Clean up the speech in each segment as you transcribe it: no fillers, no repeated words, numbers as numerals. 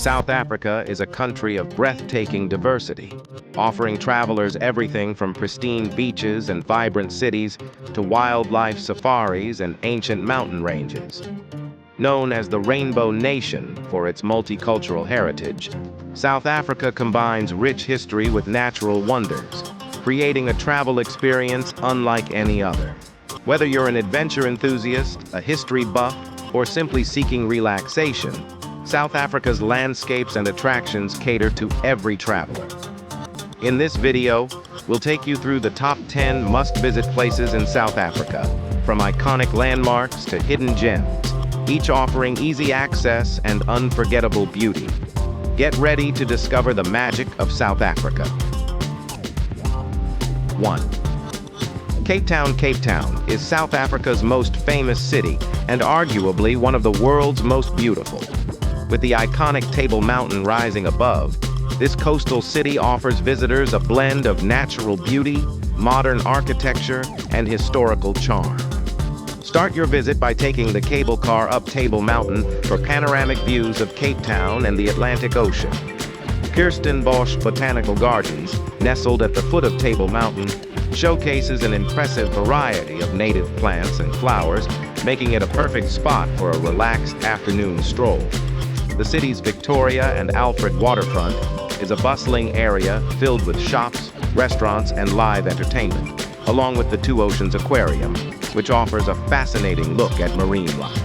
South Africa is a country of breathtaking diversity, offering travelers everything from pristine beaches and vibrant cities to wildlife safaris and ancient mountain ranges. Known as the Rainbow Nation for its multicultural heritage, South Africa combines rich history with natural wonders, creating a travel experience unlike any other. Whether you're an adventure enthusiast, a history buff, or simply seeking relaxation, South Africa's landscapes and attractions cater to every traveler. In this video, we'll take you through the top 10 must-visit places in South Africa, from iconic landmarks to hidden gems, each offering easy access and unforgettable beauty. Get ready to discover the magic of South Africa. 1. Cape Town. Cape Town is South Africa's most famous city and arguably one of the world's most beautiful. With the iconic Table Mountain rising above, this coastal city offers visitors a blend of natural beauty, modern architecture, and historical charm. Start your visit by taking the cable car up Table Mountain for panoramic views of Cape Town and the Atlantic Ocean. Kirstenbosch Botanical Gardens, nestled at the foot of Table Mountain, showcases an impressive variety of native plants and flowers, making it a perfect spot for a relaxed afternoon stroll. The city's Victoria and Alfred waterfront is a bustling area filled with shops, restaurants, and live entertainment, along with the Two Oceans Aquarium, which offers a fascinating look at marine life.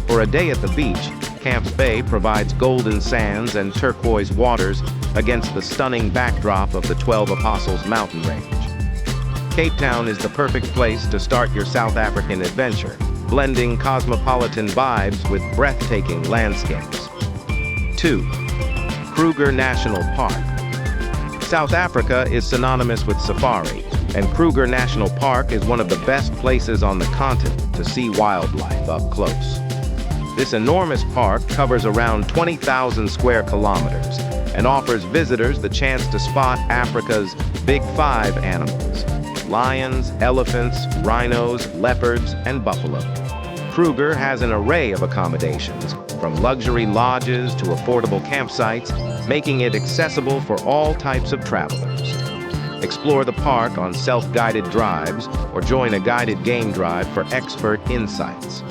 For a day at the beach, Camps Bay provides golden sands and turquoise waters against the stunning backdrop of the 12 Apostles mountain range. Cape Town is the perfect place to start your South African adventure, blending cosmopolitan vibes with breathtaking landscapes. 2. Kruger National Park. South Africa is synonymous with safari, and Kruger National Park is one of the best places on the continent to see wildlife up close. This enormous park covers around 20,000 square kilometers and offers visitors the chance to spot Africa's Big Five animals: lions, elephants, rhinos, leopards, and buffalo. Kruger has an array of accommodations, from luxury lodges to affordable campsites, making it accessible for all types of travelers. Explore the park on self-guided drives or join a guided game drive for expert insights.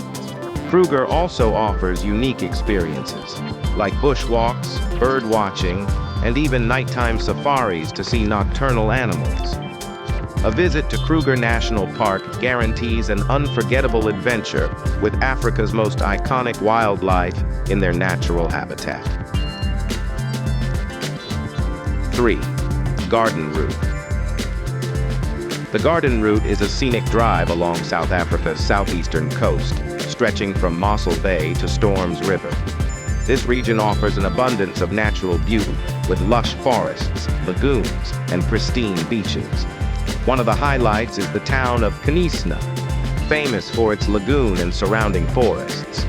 Kruger also offers unique experiences, like bushwalks, bird watching, and even nighttime safaris to see nocturnal animals. A visit to Kruger National Park guarantees an unforgettable adventure with Africa's most iconic wildlife in their natural habitat. 3. Garden Route. The Garden Route is a scenic drive along South Africa's southeastern coast, stretching from Mossel Bay to Storms River. This region offers an abundance of natural beauty, with lush forests, lagoons, and pristine beaches. One of the highlights is the town of Knysna, famous for its lagoon and surrounding forests.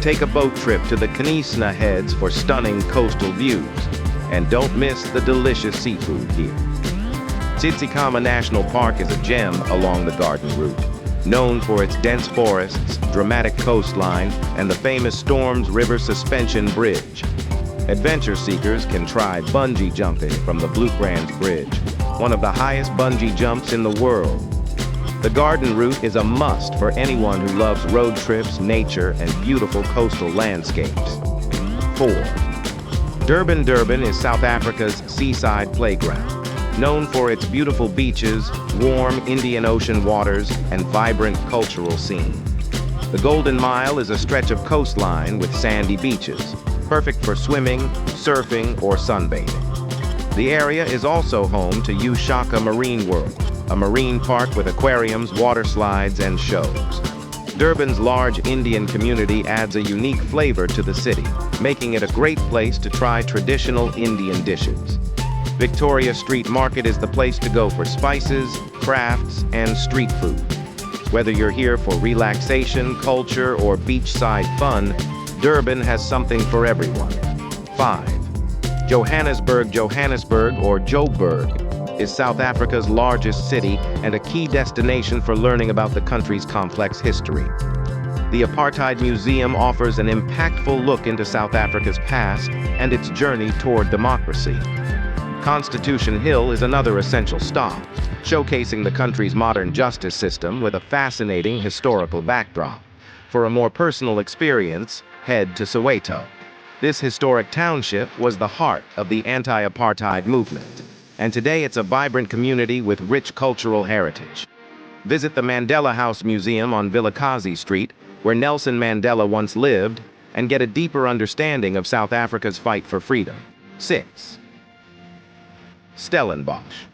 Take a boat trip to the Knysna Heads for stunning coastal views, and don't miss the delicious seafood here. Tsitsikamma National Park is a gem along the Garden Route, known for its dense forests, dramatic coastline, and the famous Storms River Suspension Bridge. Adventure seekers can try bungee jumping from the Bluekrands Bridge, one of the highest bungee jumps in the world. The Garden Route is a must for anyone who loves road trips, nature, and beautiful coastal landscapes. 4. Durban. Durban is South Africa's seaside playground, known for its beautiful beaches, warm Indian Ocean waters, and vibrant cultural scene. The Golden Mile is a stretch of coastline with sandy beaches, perfect for swimming, surfing, or sunbathing. The area is also home to Ushaka Marine World, a marine park with aquariums, water slides, and shows. Durban's large Indian community adds a unique flavor to the city, making it a great place to try traditional Indian dishes. Victoria Street Market is the place to go for spices, crafts, and street food. Whether you're here for relaxation, culture, or beachside fun, Durban has something for everyone. 5. Johannesburg. Johannesburg, or Joburg, is South Africa's largest city and a key destination for learning about the country's complex history. The Apartheid Museum offers an impactful look into South Africa's past and its journey toward democracy. Constitution Hill is another essential stop, showcasing the country's modern justice system with a fascinating historical backdrop. For a more personal experience, head to Soweto. This historic township was the heart of the anti-apartheid movement, and today it's a vibrant community with rich cultural heritage. Visit the Mandela House Museum on Vilakazi Street, where Nelson Mandela once lived, and get a deeper understanding of South Africa's fight for freedom. 6. Stellenbosch.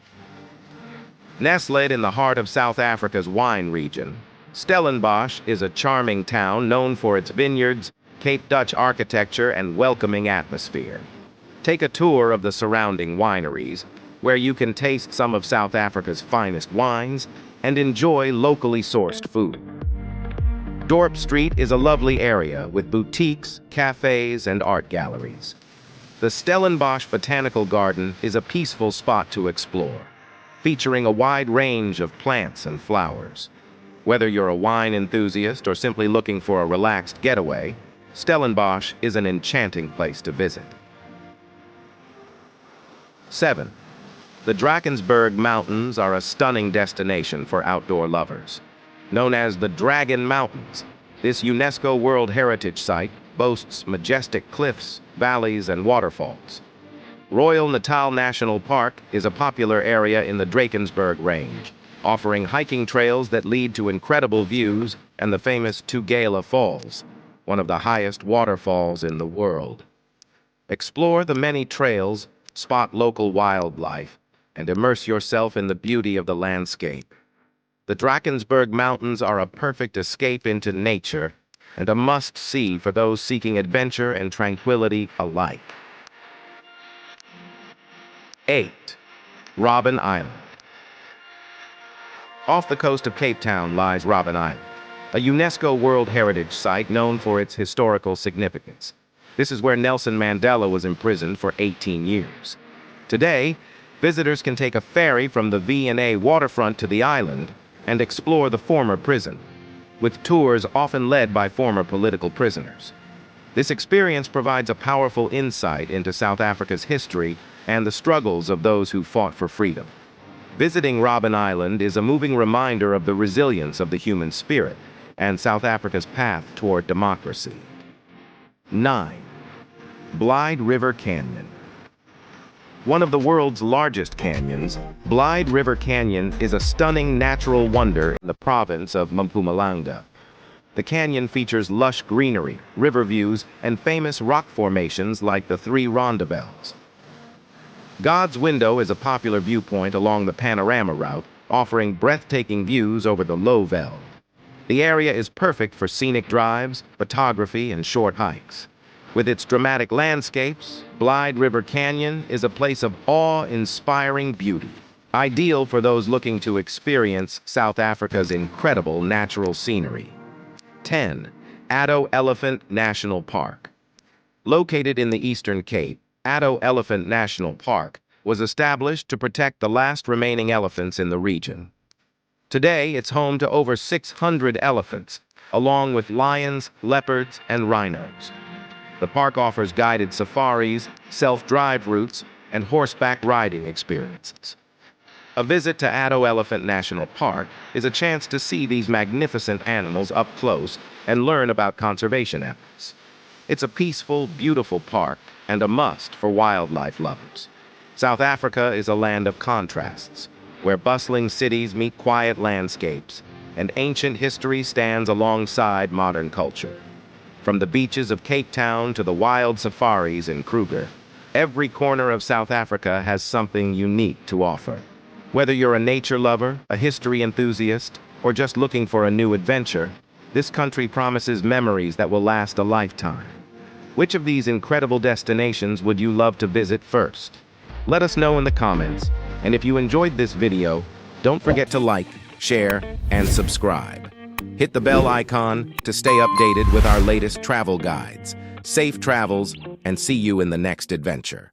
Nestled in the heart of South Africa's wine region, Stellenbosch is a charming town known for its vineyards, Cape Dutch architecture, and welcoming atmosphere. Take a tour of the surrounding wineries, where you can taste some of South Africa's finest wines and enjoy locally sourced food. Dorp Street is a lovely area with boutiques, cafes, and art galleries. The Stellenbosch Botanical Garden is a peaceful spot to explore, featuring a wide range of plants and flowers. Whether you're a wine enthusiast or simply looking for a relaxed getaway, Stellenbosch is an enchanting place to visit. 7. The Drakensberg Mountains are a stunning destination for outdoor lovers. Known as the Dragon Mountains, this UNESCO World Heritage Site boasts majestic cliffs, valleys, and waterfalls. Royal Natal National Park is a popular area in the Drakensberg Range, offering hiking trails that lead to incredible views and the famous Tugela Falls, one of the highest waterfalls in the world. Explore the many trails, spot local wildlife, and immerse yourself in the beauty of the landscape. The Drakensberg Mountains are a perfect escape into nature and a must-see for those seeking adventure and tranquility alike. 8. Robben Island. Off the coast of Cape Town lies Robben Island, a UNESCO World Heritage Site known for its historical significance. This is where Nelson Mandela was imprisoned for 18 years. Today, visitors can take a ferry from the V&A waterfront to the island and explore the former prison, with tours often led by former political prisoners. This experience provides a powerful insight into South Africa's history and the struggles of those who fought for freedom. Visiting Robben Island is a moving reminder of the resilience of the human spirit and South Africa's path toward democracy. 9. Blyde River Canyon. One of the world's largest canyons, Blyde River Canyon is a stunning natural wonder in the province of Mpumalanga. The canyon features lush greenery, river views, and famous rock formations like the Three Rondavels. God's Window is a popular viewpoint along the panorama route, offering breathtaking views over the Low Veld. The area is perfect for scenic drives, photography, and short hikes. With its dramatic landscapes, Blyde River Canyon is a place of awe-inspiring beauty, ideal for those looking to experience South Africa's incredible natural scenery. 10. Addo Elephant National Park. Located in the Eastern Cape, Addo Elephant National Park was established to protect the last remaining elephants in the region. Today, it's home to over 600 elephants, along with lions, leopards, and rhinos. The park offers guided safaris, self-drive routes, and horseback riding experiences. A visit to Addo Elephant National Park is a chance to see these magnificent animals up close and learn about conservation efforts. It's a peaceful, beautiful park and a must for wildlife lovers. South Africa is a land of contrasts, where bustling cities meet quiet landscapes, and ancient history stands alongside modern culture. From the beaches of Cape Town to the wild safaris in Kruger, every corner of South Africa has something unique to offer. Whether you're a nature lover, a history enthusiast, or just looking for a new adventure, this country promises memories that will last a lifetime. Which of these incredible destinations would you love to visit first? Let us know in the comments, and if you enjoyed this video, don't forget to like, share, and subscribe. Hit the bell icon to stay updated with our latest travel guides. Safe travels, and see you in the next adventure.